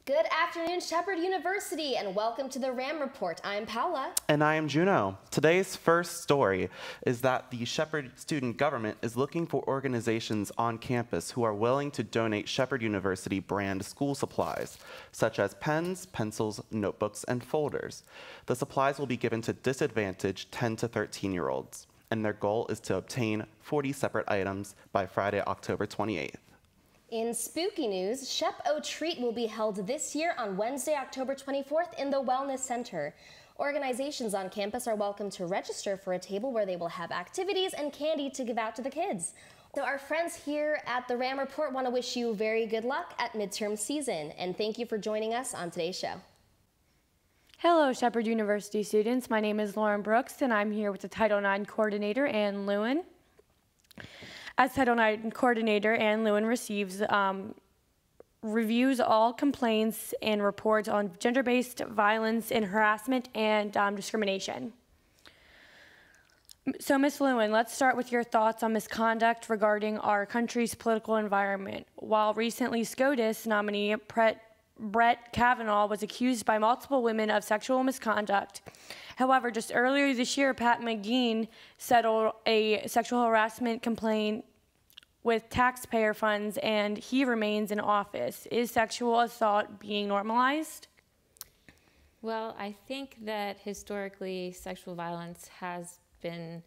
Good afternoon, Shepherd University, and welcome to the RAM Report. I'm Paula. And I am Juno. Today's first story is that the Shepherd student government is looking for organizations on campus who are willing to donate Shepherd University brand school supplies, such as pens, pencils, notebooks, and folders. The supplies will be given to disadvantaged 10 to 13-year-olds, and their goal is to obtain 40 separate items by Friday, October 28th. In spooky news, Shep O Treat will be held this year on Wednesday, October 24th in the Wellness Center. Organizations on campus are welcome to register for a table where they will have activities and candy to give out to the kids. So our friends here at the RAM Report want to wish you very good luck at midterm season, and thank you for joining us on today's show. Hello, Shepherd University students. My name is Lauren Brooks, and I'm here with the Title IX coordinator, Ann Lewin. As Title IX coordinator, Ann Lewin reviews all complaints and reports on gender-based violence and harassment and discrimination. So, Ms. Lewin, let's start with your thoughts on misconduct regarding our country's political environment. While recently SCOTUS nominee Brett Kavanaugh was accused by multiple women of sexual misconduct. However, just earlier this year, Pat McGee settled a sexual harassment complaint with taxpayer funds, and he remains in office. Is sexual assault being normalized? Well, I think that historically sexual violence has been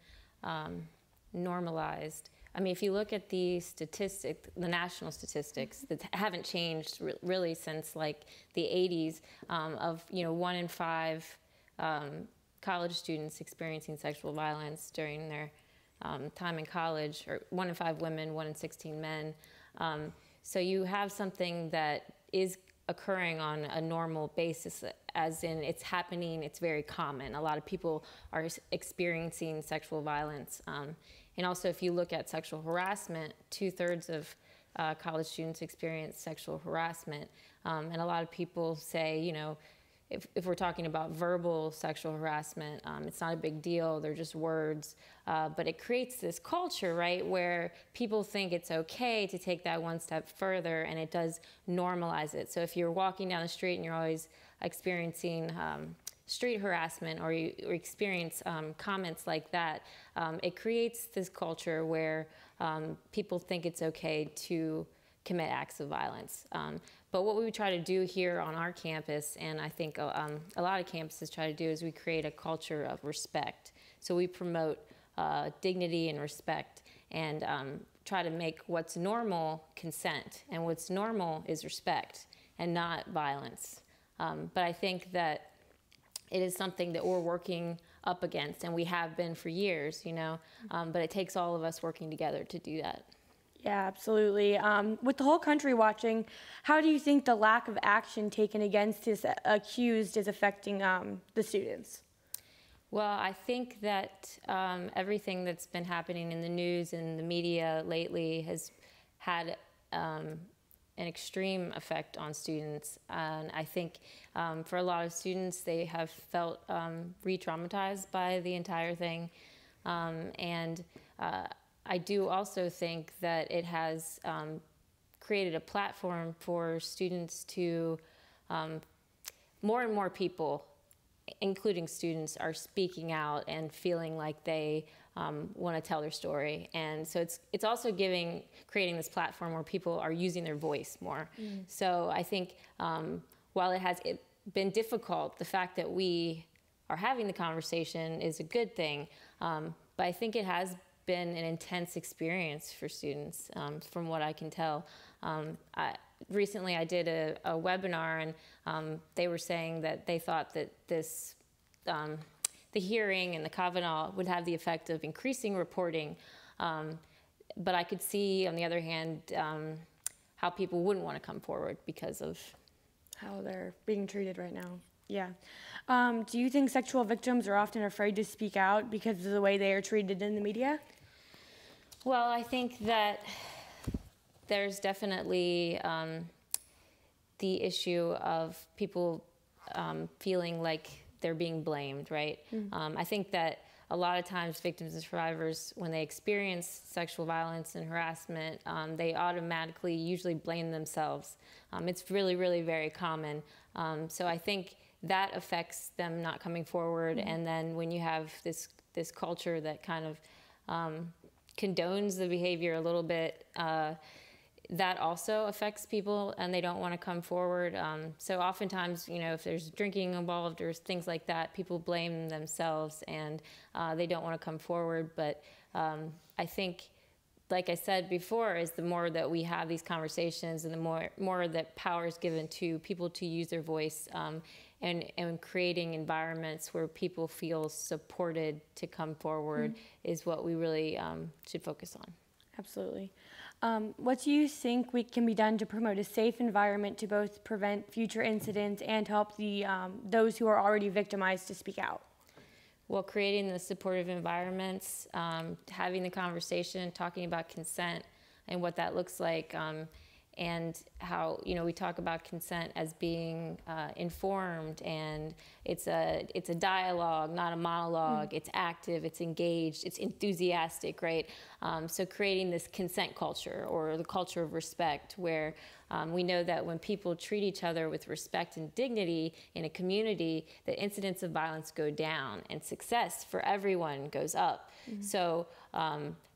normalized. I mean, if you look at the statistics, the national statistics that haven't changed really since like the 80s, of 1 in 5 college students experiencing sexual violence during their time in college, or 1 in 5 women, 1 in 16 men. So you have something that is occurring on a normal basis, as in it's happening, it's very common. A lot of people are experiencing sexual violence. And also, if you look at sexual harassment, 2/3 of college students experience sexual harassment. And a lot of people say, if we're talking about verbal sexual harassment, it's not a big deal, they're just words. But it creates this culture, right, where people think it's okay to take that one step further, and it does normalize it. So if you're walking down the street and you're always experiencing street harassment, or you experience comments like that, it creates this culture where people think it's okay to commit acts of violence. But what we try to do here on our campus, and I think a lot of campuses try to do, is we create a culture of respect. So we promote dignity and respect, and try to make what's normal consent, and what's normal is respect and not violence. But I think that it is something that we're working up against, and we have been for years, but it takes all of us working together to do that. Yeah, absolutely. With the whole country watching, how do you think the lack of action taken against this accused is affecting the students? Well, I think that everything that's been happening in the news and the media lately has had an extreme effect on students. And I think for a lot of students, they have felt re-traumatized by the entire thing. I do also think that it has created a platform for students to, more and more people, including students, are speaking out and feeling like they want to tell their story. And so it's also creating this platform where people are using their voice more. So I think while it has been difficult, the fact that we are having the conversation is a good thing. But I think it has been an intense experience for students, from what I can tell. Recently I did a webinar, and they were saying that they thought that the hearing and the Kavanaugh would have the effect of increasing reporting, but I could see, on the other hand, how people wouldn't want to come forward because of how they're being treated right now. Yeah. Do you think sexual victims are often afraid to speak out because of the way they are treated in the media? Well, I think that there's definitely the issue of people feeling like they're being blamed, right? I think that a lot of times victims and survivors, when they experience sexual violence and harassment, they automatically usually blame themselves. It's really, really very common. So I think that affects them not coming forward. And then when you have this culture that kind of condones the behavior a little bit, that also affects people, and they don't want to come forward. So oftentimes, if there's drinking involved or things like that, people blame themselves, and they don't want to come forward. But I think, like I said before, is the more that we have these conversations, and the more that power is given to people to use their voice, and creating environments where people feel supported to come forward is what we really should focus on. Absolutely. What do you think can be done to promote a safe environment to both prevent future incidents and help those who are already victimized to speak out? Well, creating the supportive environments, having the conversation, talking about consent and what that looks like, and how, we talk about consent as being informed, and it's a dialogue, not a monologue. It's active, it's engaged, it's enthusiastic, right? So creating this consent culture, or the culture of respect, where we know that when people treat each other with respect and dignity in a community, the incidents of violence go down and success for everyone goes up. So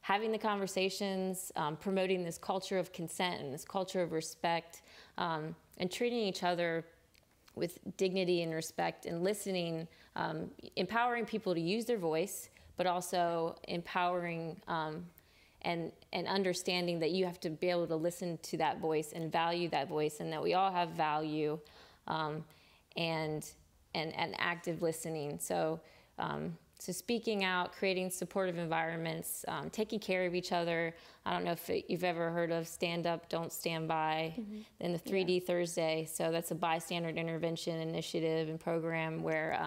having the conversations, promoting this culture of consent and this culture of respect, and treating each other with dignity and respect, and listening, empowering people to use their voice, but also empowering and understanding that you have to be able to listen to that voice and value that voice, and that we all have value, and active listening. So speaking out, creating supportive environments, taking care of each other. I don't know if you've ever heard of Stand Up, Don't Stand By, in the 3D Thursday. So that's a bystander intervention initiative and program where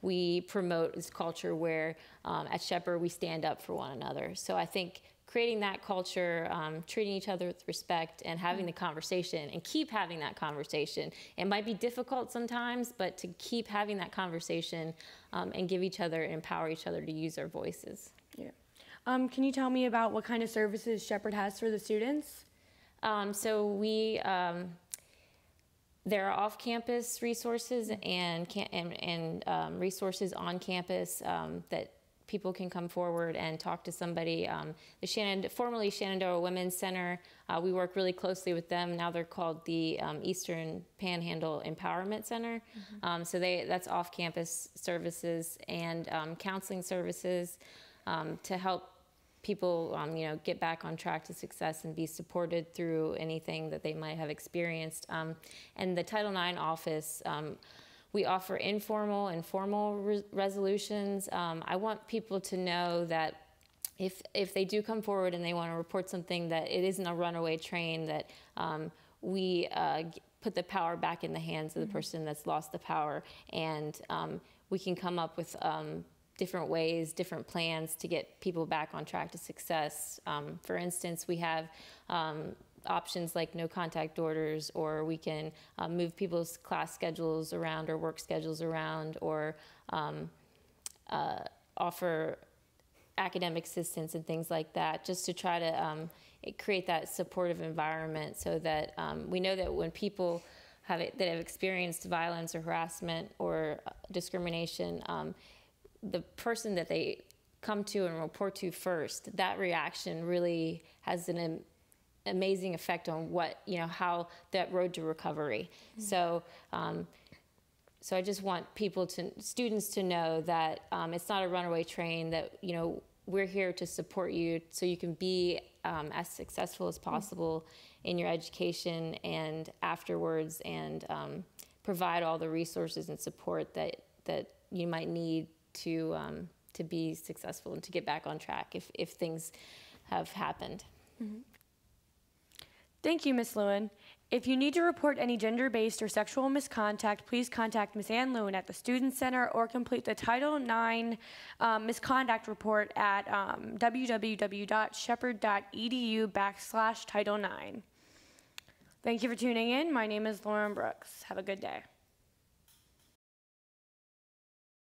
we promote this culture where at Shepherd we stand up for one another. So I think creating that culture, treating each other with respect, and having the conversation, and keep having that conversation. It might be difficult sometimes, but to keep having that conversation, and give each other, empower each other to use their voices. Yeah. Can you tell me about what kind of services Shepherd has for the students? So we, there are off-campus resources and resources on campus that people can come forward and talk to somebody. The formerly Shenandoah Women's Center, we work really closely with them. Now they're called the Eastern Panhandle Empowerment Center. So that's off-campus services and counseling services to help people, get back on track to success and be supported through anything that they might have experienced. And the Title IX office, we offer informal and formal resolutions. I want people to know that if they do come forward and they want to report something, that it isn't a runaway train, that we put the power back in the hands of the person that's lost the power, and we can come up with different ways, different plans to get people back on track to success. For instance, we have options like no contact orders, or we can move people's class schedules around or work schedules around, or offer academic assistance and things like that, just to try to create that supportive environment, so that we know that when people that have experienced violence or harassment or discrimination, the person that they come to and report to first, that reaction really has an amazing effect on how that road to recovery. So I just want students to know that it's not a runaway train, that we're here to support you so you can be as successful as possible in your education and afterwards, and provide all the resources and support that you might need to be successful and to get back on track if things have happened. Thank you, Ms. Lewin. If you need to report any gender-based or sexual misconduct, please contact Ms. Ann Lewin at the Student Center, or complete the Title IX misconduct report at www.shepherd.edu/Title IX. Thank you for tuning in. My name is Lauren Brooks. Have a good day.